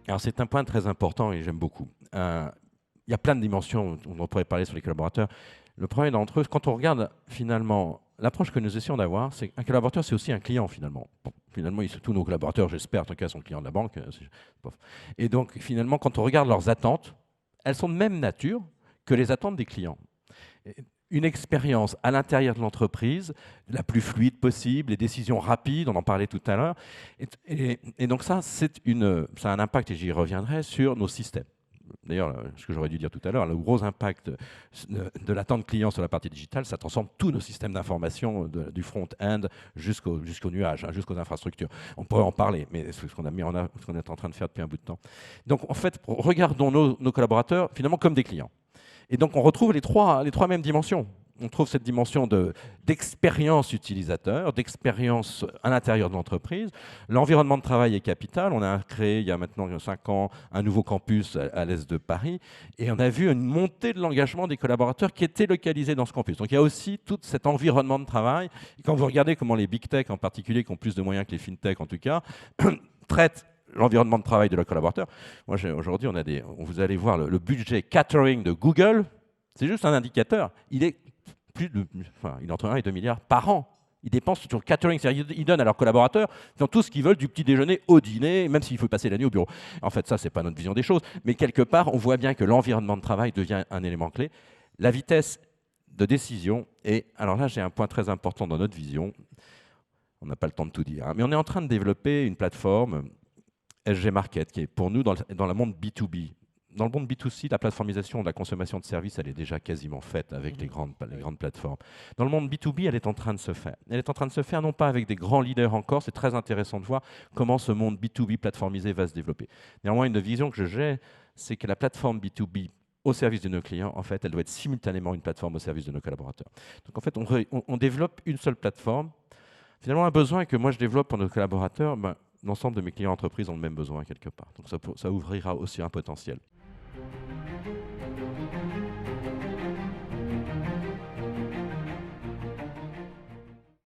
Alors c'est un point très important et j'aime beaucoup. Il y a plein de dimensions dont on pourrait parler sur les collaborateurs. Le premier d'entre eux, quand on regarde finalement l'approche que nous essayons d'avoir, c'est qu'un collaborateur, c'est aussi un client finalement. Bon, finalement, tous nos collaborateurs, j'espère, en tout cas, sont clients de la banque. Et donc finalement, quand on regarde leurs attentes, elles sont de même nature que les attentes des clients. Une expérience à l'intérieur de l'entreprise, la plus fluide possible, les décisions rapides, on en parlait tout à l'heure. Et donc ça, ça a un impact, et j'y reviendrai, sur nos systèmes. D'ailleurs, ce que j'aurais dû dire tout à l'heure, le gros impact de l'attente client sur la partie digitale, ça transforme tous nos systèmes d'information du front-end jusqu'au nuage, hein, jusqu'aux infrastructures. On pourrait en parler, mais c'est ce qu'on est en train de faire depuis un bout de temps. Donc, en fait, regardons nos collaborateurs finalement comme des clients. Et donc, on retrouve les trois mêmes dimensions. On trouve cette dimension d'expérience utilisateur, d'expérience à l'intérieur de l'entreprise. L'environnement de travail est capital. On a créé, il y a maintenant 5 ans, un nouveau campus à l'est de Paris. Et on a vu une montée de l'engagement des collaborateurs qui étaient localisés dans ce campus. Donc, il y a aussi tout cet environnement de travail. Et quand vous regardez comment les big tech, en particulier, qui ont plus de moyens que les fintech, en tout cas, traitent l'environnement de travail de leurs collaborateurs. Moi, aujourd'hui, vous allez voir le budget catering de Google, c'est juste un indicateur. Il est entre 1 et 2 milliards par an. Ils dépensent sur le catering, c'est-à-dire ils donnent à leurs collaborateurs dans tout ce qu'ils veulent, du petit déjeuner au dîner, même s'il faut passer la nuit au bureau. En fait, ça, c'est pas notre vision des choses. Mais quelque part, on voit bien que l'environnement de travail devient un élément clé. La vitesse de décision, et alors là, j'ai un point très important dans notre vision. On n'a pas le temps de tout dire, hein, mais on est en train de développer une plateforme SG Market, qui est pour nous dans le monde B2B. Dans le monde B2C, la plateformisation de la consommation de services, elle est déjà quasiment faite avec les grandes plateformes. Dans le monde B2B, elle est en train de se faire. Elle est en train de se faire non pas avec des grands leaders encore, c'est très intéressant de voir comment ce monde B2B plateformisé va se développer. Néanmoins, une vision que j'ai, c'est que la plateforme B2B au service de nos clients, en fait, elle doit être simultanément une plateforme au service de nos collaborateurs. Donc en fait, on développe une seule plateforme. Finalement, un besoin que moi je développe pour nos collaborateurs, l'ensemble de mes clients entreprises ont le même besoin quelque part. Donc ça ouvrira aussi un potentiel.